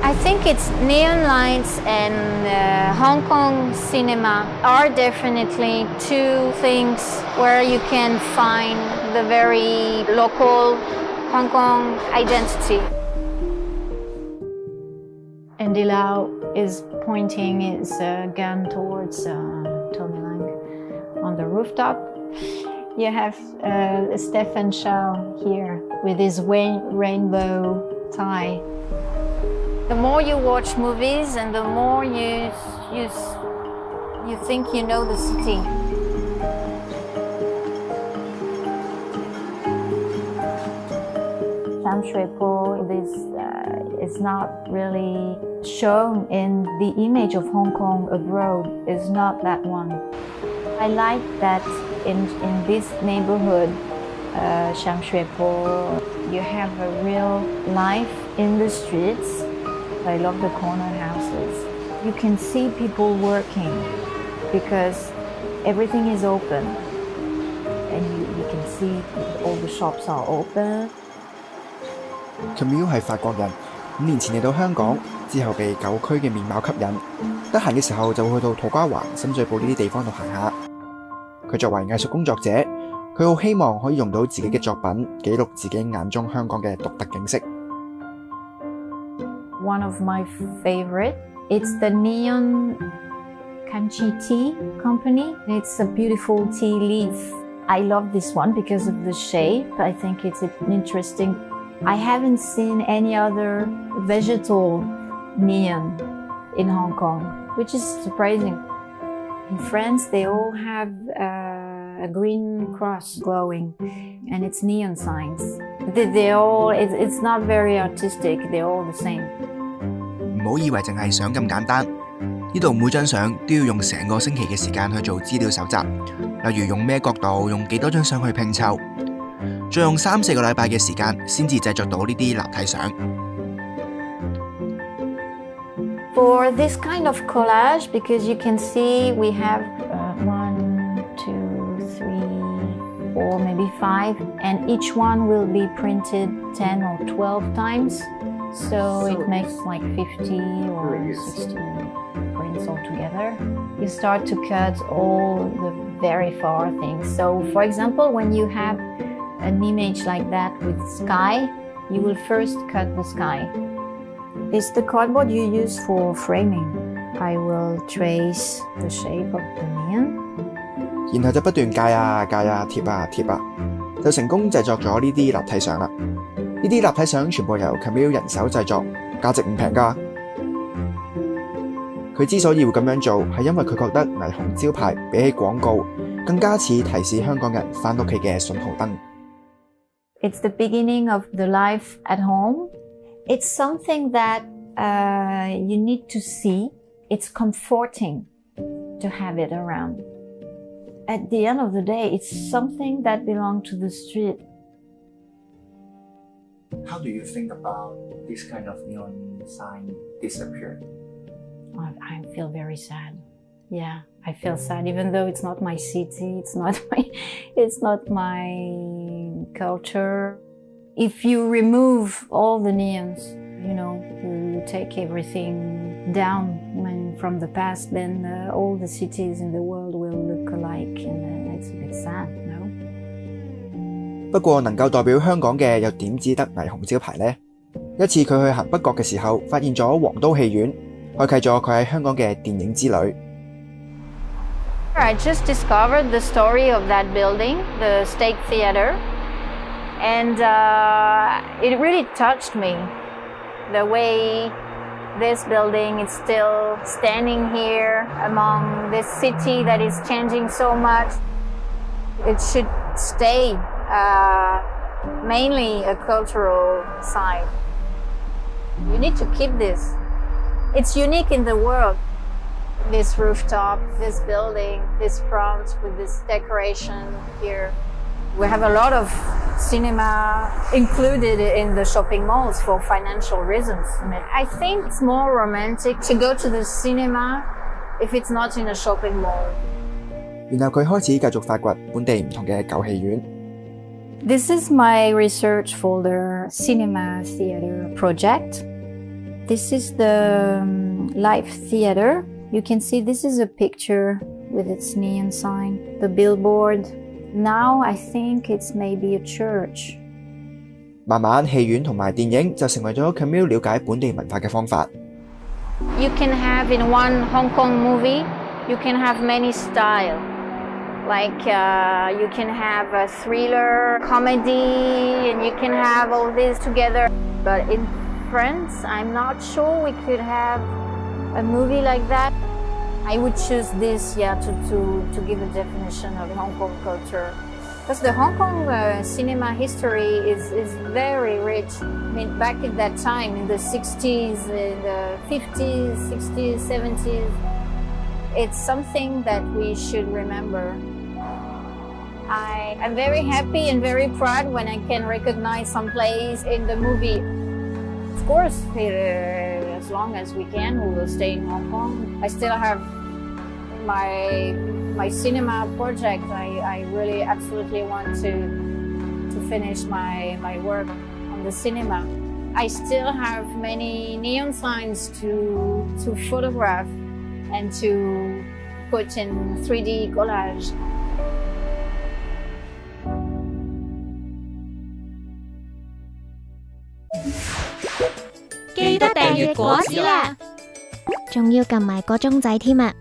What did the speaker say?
I think it's neon lights and Hong Kong cinema are definitely two things where you can find the very local Hong Kong identity. Andy Lau is pointing his gun towards Tony Lang on the rooftop. You have Stefan Chow here with his rainbow tie. The more you watch movies and the more you think you know the city. Sham Shui Po is not really shown in the image of Hong Kong abroad, is not that one. I like that in this neighborhood, Sham Shui Po, you have a real life in the streets. I love the corner houses. You can see people working because everything is open and you can see all the shops are open. Camille 係法國人，5年前嚟到香港，之後被舊區嘅面貌吸引，得閒嘅時候就會去到土瓜灣、深水埗呢啲地方度行下。佢作為藝術工作者，佢好希望可以用到自己嘅作品，記錄自己眼中香港嘅獨特景色。One of my favorite, it's the Neon Kanchi Tea Company. It's a beautiful tea leaf. I love this one because of the shape. I think it's interesting. I haven't seen any other vegetal neon in Hong Kong, which is surprising. In France, they all have a green cross glowing, and it's neon signs. It's not very artistic, they're all the same. 唔好以為淨係相咁簡單，呢度每張相都要用成個星期嘅時間去做資料搜集，例如用咩角度，用幾多張相去拼湊，再用3-4個禮拜嘅時間先至製作到呢啲立體相。For this kind of collage, because you can see we have 1, 2, 3, 4, maybe 5, and each one will be printed 10 or 12 times. So it makes like 50 or 60 prints altogether. You start to cut all the very far things. So for example, when you have an image like that with sky, you will first cut the sky. It's the cardboard you use for framing. I will trace the shape of the neon. 然後就不斷界啊、貼啊、貼啊，就成功製作咗呢啲立體相啦。呢啲立體相全部由 Camille 人手製作，價值唔平㗎。佢之所以會咁樣做，係因為佢覺得霓虹招牌比起廣告更加似提示香港人返屋企嘅信號燈。It's the beginning of the life at home. It's something that you need to see. It's comforting to have it around. At the end of the day, it's something that belongs to the street. How do you think about this kind of neon sign disappear? I feel very sad. Yeah, I feel sad, even though it's not my city, it's not my culture. If you remove all the neons, you take everything down from the past, then all the cities in the world will look alike, and it's a bit sad, no? 不過能夠代表香港嘅又點止得霓虹招牌呢？一次佢去行北角嘅時候，發現咗皇都戲院，開啟咗佢喺香港嘅電影之旅。I just discovered the story of that building, the State Theatre, and it really touched me. The way this building is still standing here among this city that is changing so much. It should stay mainly a cultural site. You need to keep this. It's unique in the world. This rooftop, this building, this front with this decoration here. We have a lot of cinema included in the shopping malls for financial reasons. I think it's more romantic to go to the cinema if it's not in a shopping mall. 然後佢開始繼續發掘本地唔同嘅舊戲院。This is my research for the cinema theater project. This is the live theater. You can see this is a picture with its neon sign, the billboard. Now I think it's maybe a church. 慢慢戲院同埋電影就成為咗 Camille 了解本地文化嘅方法。You can have in one Hong Kong movie, you can have many styles. Like you can have a thriller, comedy, and you can have all this together. But in France, I'm not sure we could have a movie like that. I would choose this, to give a definition of Hong Kong culture. Because the Hong Kong cinema history is very rich. I mean, back in that time, in the 60s, in the 50s, 60s, 70s, it's something that we should remember. I'm very happy and very proud when I can recognize some place in the movie. Of course, as long as we can, we will stay in Hong Kong. I still have my cinema project. I really absolutely want to finish my work on the cinema. I still have many neon signs to photograph and to put in 3D collage. 記得訂閱果子啦，仲要撳埋個鐘仔添啊！